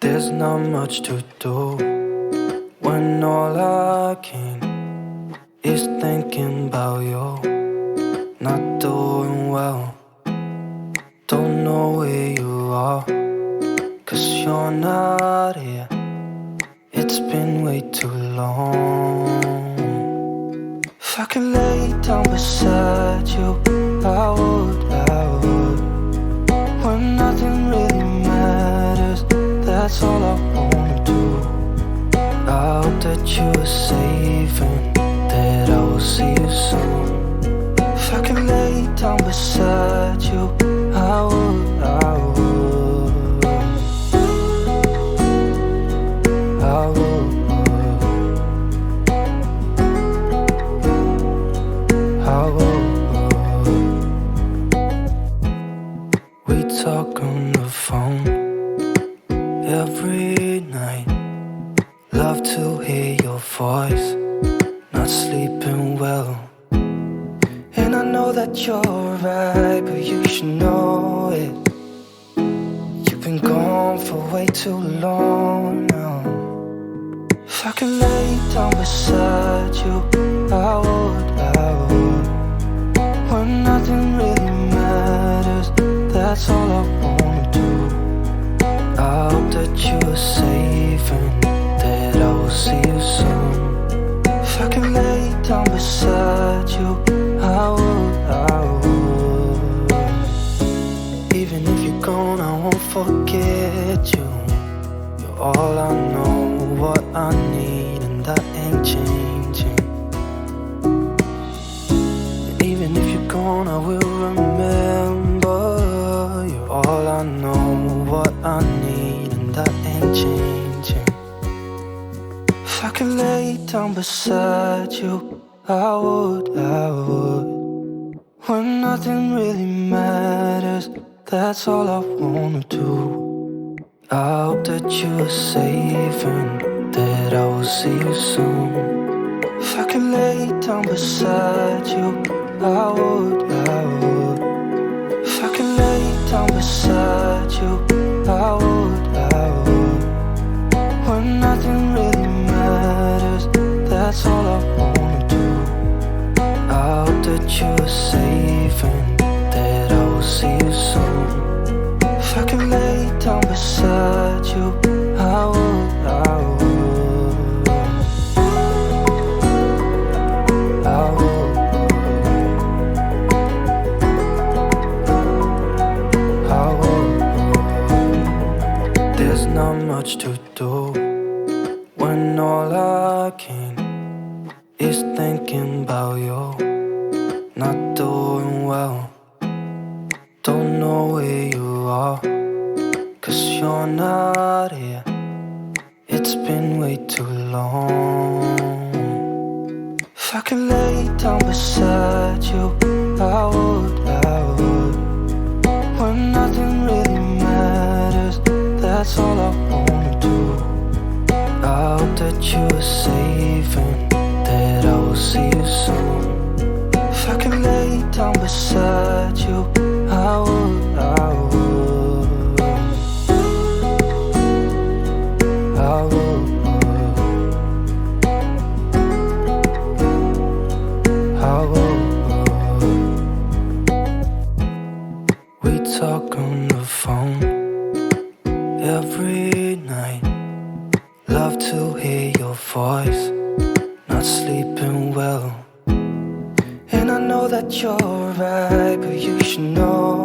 There's not much to do when all I can is thinking about you. Not doing well, don't know where you are, 'cause you're not here. It's been way too long. If I could lay down beside you, I would. When nothing really matters, that's all I wanna do. I hope that you are safe and that I will see you soon. If I could lay down beside you, I would. We talk on the phone every night. Love to hear your voice. Not sleeping well, and I know that you're right, but you should know it. You've been gone for way too long now. If I could lay down beside you, I would. When nothing really matters, that's all I wanna do. I hope that you are safe and that I will see you soon. If I can lay down beside you, I would. Even if you're gone, I won't forget you. You're all I know, what I need, and that ain't changing. And even if you're gone, I will remember. You're all I know, what I need, and that ain't changing. If I could lay down beside you, I would. When nothing really matters, that's all I wanna do. I hope that you are safe and that I will see you soon. If I could lay down beside you, I would. If I could lay down beside you, I would. When nothing really matters, that's all I wanna do. I hope that you are safe and that I will see you soon. If I could lay down beside you, I would. There's not much to do when all I can is thinking about you. Not doing well, don't know where you are, 'cause you're not here. It's been way too long. If I could lay down beside you, I would. When nothing really matters, that's all I wanna do. I hope that you are safe and that I will see you soon. If I could lay down beside you, I would. We talk on the phone every night. Love to hear your voice. Not sleeping well, and I know that you're right, but you should know